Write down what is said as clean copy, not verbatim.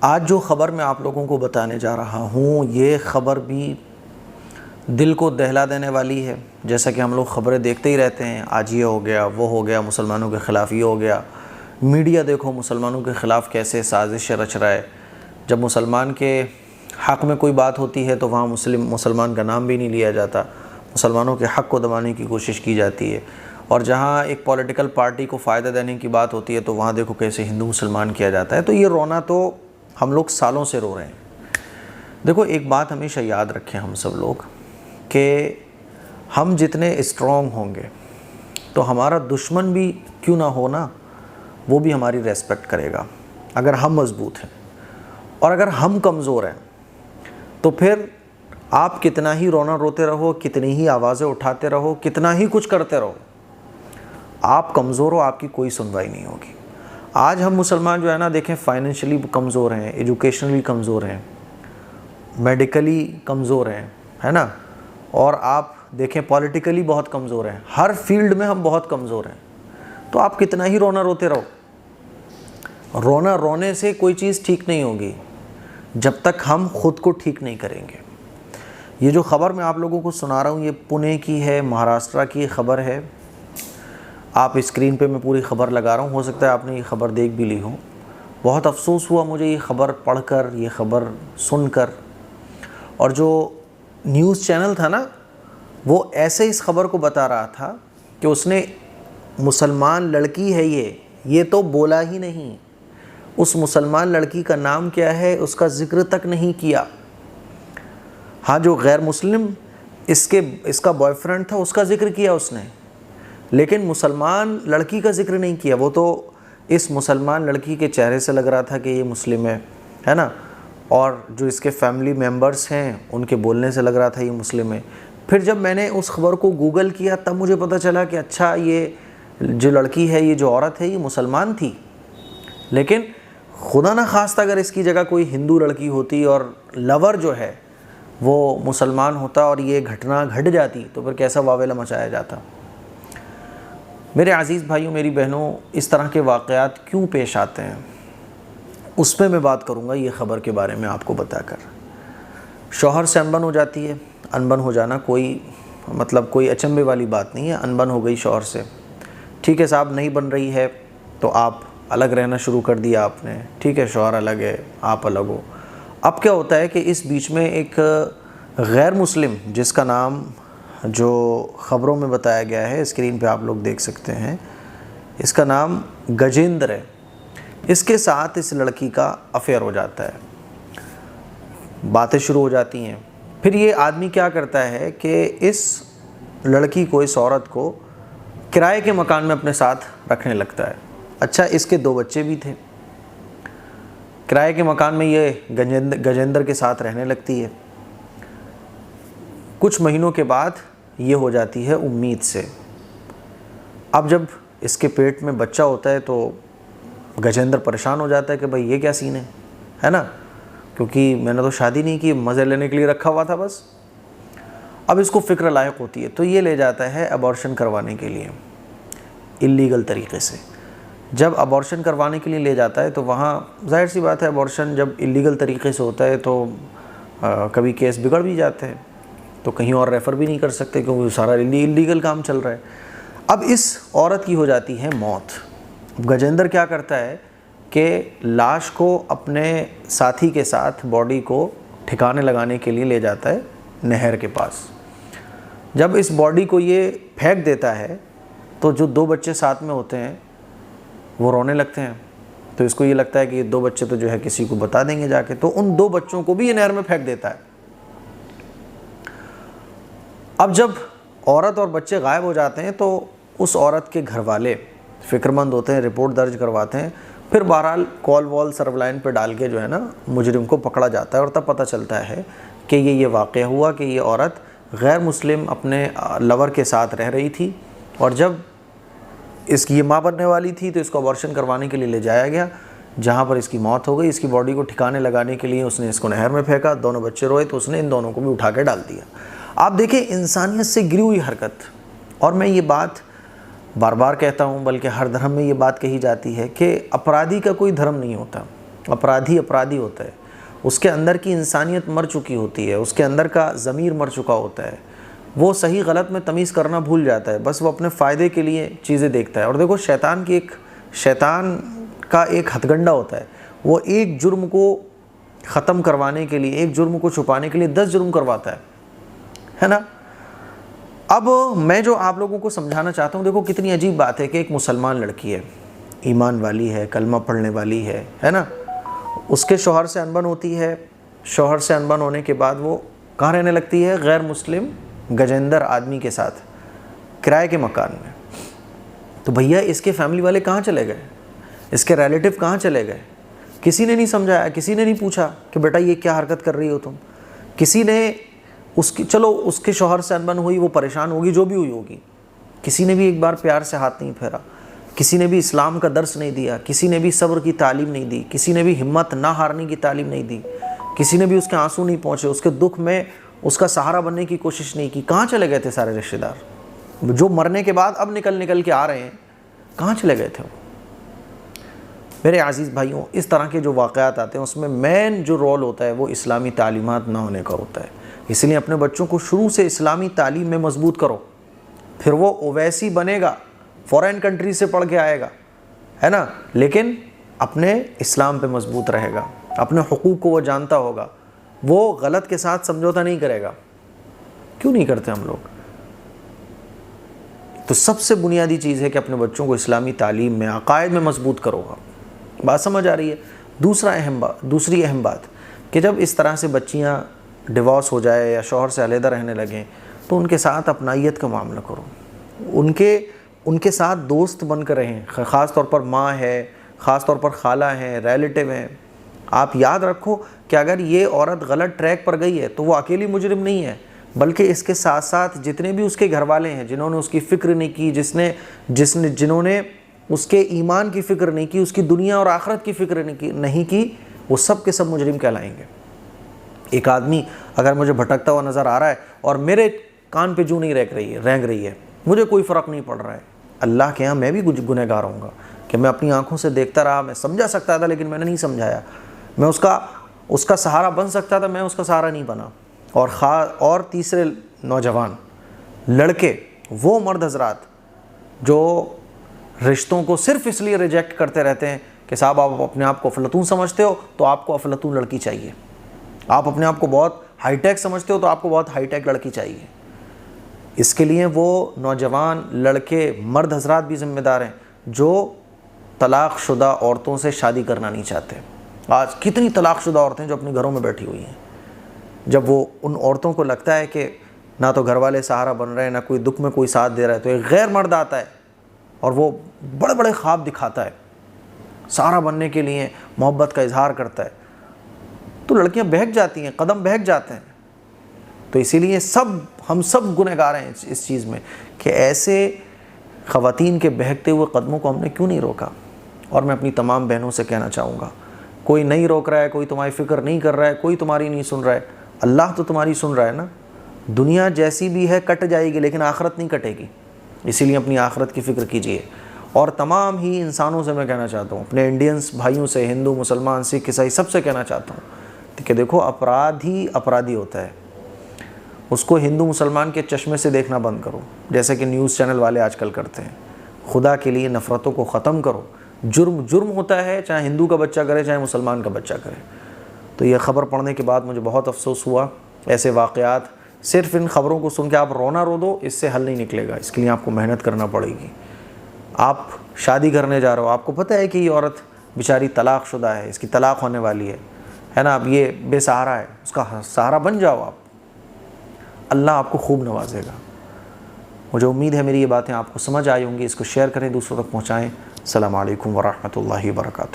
आज जो ख़बर मैं आप लोगों को बताने जा रहा हूँ, ये ख़बर भी दिल को दहला देने वाली है। जैसा कि हम लोग ख़बरें देखते ही रहते हैं, आज ये हो गया, वो हो गया, मुसलमानों के ख़िलाफ़ ये हो गया। मीडिया देखो मुसलमानों के ख़िलाफ़ कैसे साजिश रच रहा है। जब मुसलमान के हक़ में कोई बात होती है तो वहाँ मुसलमान का नाम भी नहीं लिया जाता, मुसलमानों के हक़ को दबाने की कोशिश की जाती है। और जहाँ एक पॉलिटिकल पार्टी को फ़ायदा देने की बात होती है तो वहाँ देखो कैसे हिंदू मुसलमान किया जाता है। तो ये रोना तो हम लोग सालों से रो रहे हैं। देखो, एक बात हमेशा याद रखें हम सब लोग कि हम जितने स्ट्रॉन्ग होंगे तो हमारा दुश्मन भी क्यों ना हो ना, वो भी हमारी रेस्पेक्ट करेगा अगर हम मज़बूत हैं। और अगर हम कमज़ोर हैं तो फिर आप कितना ही रोना रोते रहो, कितनी ही आवाज़ें उठाते रहो, कितना ही कुछ करते रहो, आप कमज़ोर हो, आपकी कोई सुनवाई नहीं होगी। आज हम मुसलमान जो है ना, देखें, फाइनेंशियली कमज़ोर हैं, एजुकेशनली कमज़ोर हैं, मेडिकली कमज़ोर हैं, है ना। और आप देखें पॉलिटिकली बहुत कमज़ोर हैं, हर फील्ड में हम बहुत कमज़ोर हैं। तो आप कितना ही रोना रोते रहो, रोना रोने से कोई चीज़ ठीक नहीं होगी जब तक हम ख़ुद को ठीक नहीं करेंगे। ये जो ख़बर मैं आप लोगों को सुना रहा हूँ, ये पुणे की है, महाराष्ट्र की ख़बर है। आप स्क्रीन पे मैं पूरी ख़बर लगा रहा हूँ, हो सकता है आपने ये ख़बर देख भी ली हो। बहुत अफसोस हुआ मुझे ये ख़बर पढ़कर, ये ख़बर सुनकर। और जो न्यूज़ चैनल था ना, वो ऐसे इस ख़बर को बता रहा था कि उसने मुसलमान लड़की है ये तो बोला ही नहीं। उस मुसलमान लड़की का नाम क्या है उसका ज़िक्र तक नहीं किया। हाँ, जो गैर मुस्लिम इसका बॉयफ्रेंड था उसका ज़िक्र किया उसने, लेकिन मुसलमान लड़की का ज़िक्र नहीं किया। वो तो इस मुसलमान लड़की के चेहरे से लग रहा था कि ये मुस्लिम है ना। और जो इसके फैमिली मेम्बर्स हैं उनके बोलने से लग रहा था ये मुस्लिम है। फिर जब मैंने उस ख़बर को गूगल किया तब मुझे पता चला कि अच्छा, ये जो लड़की है, ये जो औरत है, ये मुसलमान थी। लेकिन खुदा न खास्ता अगर इसकी जगह कोई हिंदू लड़की होती और लवर जो है वो मुसलमान होता और ये घटना घट जाती तो फिर कैसा वावेला मचाया जाता। मेरे अज़ीज़ भाइयों, मेरी बहनों, इस तरह के वाक़यात क्यों पेश आते हैं उस पर मैं बात करूँगा ये ख़बर के बारे में आपको बताकर। शौहर से अनबन हो जाती है, अनबन हो जाना कोई अचंभे वाली बात नहीं है। अनबन हो गई शौहर से, ठीक है साहब, नहीं बन रही है तो आप अलग रहना शुरू कर दिया आपने, ठीक है, शौहर अलग है, आप अलग हो। अब क्या होता है कि इस बीच में एक गैर मुस्लिम, जिसका नाम जो ख़बरों में बताया गया है, स्क्रीन पे आप लोग देख सकते हैं, इसका नाम गजेंद्र है, इसके साथ इस लड़की का अफेयर हो जाता है, बातें शुरू हो जाती हैं। फिर ये आदमी क्या करता है कि इस लड़की को, इस औरत को किराए के मकान में अपने साथ रखने लगता है। अच्छा, इसके 2 बच्चे भी थे। किराए के मकान में ये गजेंद्र के साथ रहने लगती है। कुछ महीनों के बाद ये हो जाती है उम्मीद से। अब जब इसके पेट में बच्चा होता है तो गजेंद्र परेशान हो जाता है कि भाई ये क्या सीन है ना, क्योंकि मैंने तो शादी नहीं की, मज़े लेने के लिए रखा हुआ था बस। अब इसको फ़िक्र लायक होती है तो ये ले जाता है अबॉर्शन करवाने के लिए, इल्लीगल तरीके से। जब अबॉर्शन करवाने के लिए ले जाता है तो वहाँ जाहिर सी बात है, अबॉर्शन जब इल्लीगल तरीके से होता है तो कभी केस बिगड़ भी जाते हैं, तो कहीं और रेफ़र भी नहीं कर सकते क्योंकि सारा इल्लीगल काम चल रहा है। अब इस औरत की हो जाती है मौत। गजेंद्र क्या करता है कि लाश को अपने साथी के साथ बॉडी को ठिकाने लगाने के लिए ले जाता है नहर के पास। जब इस बॉडी को ये फेंक देता है तो जो 2 बच्चे साथ में होते हैं वो रोने लगते हैं। तो इसको ये लगता है कि ये 2 बच्चे तो जो है किसी को बता देंगे जाके, तो उन 2 बच्चों को भी ये नहर में फेंक देता है। अब जब औरत और बच्चे गायब हो जाते हैं तो उस औरत के घर वाले फ़िक्रमंद होते हैं, रिपोर्ट दर्ज करवाते हैं। फिर बहरहाल कॉल वॉल सर्वलाइन पे डाल के जो है ना, मुजरिम को पकड़ा जाता है और तब पता चलता है कि ये वाक़या हुआ कि ये औरत गैर मुस्लिम अपने लवर के साथ रह रही थी और जब इसकी ये माँ बनने वाली थी तो इसको अबॉर्शन करवाने के लिए ले जाया गया, जहाँ पर इसकी मौत हो गई। इसकी बॉडी को ठिकाने लगाने के लिए उसने इसको नहर में फेंका, दोनों बच्चे रोए तो उसने इन दोनों को भी उठा के डाल दिया। आप देखें, इंसानियत से गिरी हुई हरकत। और मैं ये बात बार बार कहता हूँ, बल्कि हर धर्म में ये बात कही जाती है कि अपराधी का कोई धर्म नहीं होता। अपराधी अपराधी होता है, उसके अंदर की इंसानियत मर चुकी होती है, उसके अंदर का ज़मीर मर चुका होता है, वो सही गलत में तमीज़ करना भूल जाता है, बस वो अपने फ़ायदे के लिए चीज़ें देखता है। और देखो शैतान का एक हथगंडा होता है, वो एक जुर्म को ख़त्म करवाने के लिए, एक जुर्म को छुपाने के लिए 10 जुर्म करवाता है ना। अब मैं जो आप लोगों को समझाना चाहता हूँ, देखो कितनी अजीब बात है कि एक मुसलमान लड़की है, ईमान वाली है, कलमा पढ़ने वाली है ना, उसके शौहर से अनबन होती है। शौहर से अनबन होने के बाद वो कहाँ रहने लगती है? गैर मुस्लिम गजेंदर आदमी के साथ किराए के मकान में। तो भैया इसके फैमिली वाले कहाँ चले गए? इसके रिलेटिव कहाँ चले गए? किसी ने नहीं समझाया, किसी ने नहीं पूछा कि बेटा ये क्या हरकत कर रही हो तुम। किसी ने चलो उसके शौहर से अनबन हुई, वो परेशान होगी, जो भी हुई होगी, किसी ने भी एक बार प्यार से हाथ नहीं फेरा, किसी ने भी इस्लाम का दर्स नहीं दिया, किसी ने भी सब्र की तालीम नहीं दी, किसी ने भी हिम्मत ना हारने की तालीम नहीं दी, किसी ने भी उसके आंसू नहीं पहुँचे, उसके दुख में उसका सहारा बनने की कोशिश नहीं की। कहाँ चले गए थे सारे रिश्तेदार जो मरने के बाद अब निकल के आ रहे हैं? कहाँ चले गए थे वो? मेरे अज़ीज़ भाइयों, इस तरह के जो वाक़यात आते हैं उसमें मेन जो रोल होता है वो इस्लामी तालीमात ना होने का होता है। इसलिए अपने बच्चों को शुरू से इस्लामी तालीम में मजबूत करो, फिर वो ओवैसी बनेगा, फ़ॉरेन कंट्री से पढ़ के आएगा, है ना, लेकिन अपने इस्लाम पे मजबूत रहेगा, अपने हुकूक को वो जानता होगा, वो गलत के साथ समझौता नहीं करेगा। क्यों नहीं करते हम लोग? तो सबसे बुनियादी चीज़ है कि अपने बच्चों को इस्लामी तालीम में, अकायद में मजबूत करोगा। बात समझ आ रही है? दूसरी अहम बात कि जब इस तरह से बच्चियाँ डिवोर्स हो जाए या शौहर से अलहदा रहने लगें तो उनके साथ अपनाइयत का मामला करो, उनके साथ दोस्त बनकर रहें। ख़ास तौर पर माँ है, ख़ास तौर पर खाला हैं, रिलेटिव हैं। आप याद रखो कि अगर ये औरत गलत ट्रैक पर गई है तो वो अकेली मुजरिम नहीं है, बल्कि इसके साथ साथ जितने भी उसके घर वाले हैं जिन्होंने उसकी फ़िक्र नहीं की, जिन्होंने उसके ईमान की फ़िक्र नहीं की, उसकी दुनिया और आखिरत की फ़िक्र नहीं की, वो सब के सब मुजरिम कहलाएंगे। एक आदमी अगर मुझे भटकता हुआ नज़र आ रहा है और मेरे कान पे जूं नहीं रेंग रही है, मुझे कोई फ़र्क नहीं पड़ रहा है, अल्लाह के यहाँ मैं भी कुछ गुनहगार होऊंगा कि मैं अपनी आंखों से देखता रहा, मैं समझा सकता था लेकिन मैंने नहीं समझाया, मैं उसका सहारा बन सकता था, मैं उसका सहारा नहीं बना। और तीसरे नौजवान लड़के, वो मर्द हजरात जो रिश्तों को सिर्फ इसलिए रिजेक्ट करते रहते हैं कि साहब आप अपने आप को अफलातून समझते हो तो आपको अफलातून लड़की चाहिए, आप अपने आप को बहुत हाईटेक समझते हो तो आपको बहुत हाईटेक लड़की चाहिए। इसके लिए वो नौजवान लड़के, मर्द हजरात भी ज़िम्मेदार हैं जो तलाक़शुदा औरतों से शादी करना नहीं चाहते। आज कितनी तलाक़शुदा औरतें जो अपने घरों में बैठी हुई हैं, जब वो उन औरतों को लगता है कि ना तो घर वाले सहारा बन रहे हैं, ना कोई दुख में कोई साथ दे रहा है, तो एक गैर मर्द आता है और वो बड़े बड़े ख्वाब दिखाता है, सहारा बनने के लिए मोहब्बत का इजहार करता है, तो लड़कियां बहक जाती हैं, कदम बहक जाते हैं। तो इसीलिए हम सब गुनहगार हैं इस चीज़ में कि ऐसे ख़वातीन के बहकते हुए कदमों को हमने क्यों नहीं रोका। और मैं अपनी तमाम बहनों से कहना चाहूँगा, कोई नहीं रोक रहा है, कोई तुम्हारी फ़िक्र नहीं कर रहा है, कोई तुम्हारी नहीं सुन रहा है, अल्लाह तो तुम्हारी सुन रहा है ना। दुनिया जैसी भी है कट जाएगी लेकिन आखिरत नहीं कटेगी, इसीलिए अपनी आखिरत की फ़िक्र कीजिए। और तमाम ही इंसानों से मैं कहना चाहता हूँ, अपने इंडियंस भाइयों से, हिंदू मुसलमान सिख ईसाई सबसे कहना चाहता हूँ कि देखो अपराधी अपराधी होता है, उसको हिंदू मुसलमान के चश्मे से देखना बंद करो, जैसे कि न्यूज़ चैनल वाले आजकल करते हैं। खुदा के लिए नफ़रतों को ख़त्म करो। जुर्म होता है, चाहे हिंदू का बच्चा करे चाहे मुसलमान का बच्चा करे। तो ये ख़बर पढ़ने के बाद मुझे बहुत अफसोस हुआ। ऐसे वाक़यात, सिर्फ इन ख़बरों को सुन के आप रोना रो दो, इससे हल नहीं निकलेगा। इसके लिए आपको मेहनत करना पड़ेगी। आप शादी करने जा रहे हो, आपको पता है कि ये औरत बेचारी तलाक़शुदा है, इसकी तलाक़ होने वाली है ना, अब ये बेसहारा है, उसका सहारा बन जाओ आप, अल्लाह आपको खूब नवाजेगा। मुझे उम्मीद है मेरी ये बातें आपको समझ आई होंगी। इसको शेयर करें, दूसरों तक पहुँचाएँ। अस्सलामु अलैकुम वरहमतुल्लाहि वबरकातुहू।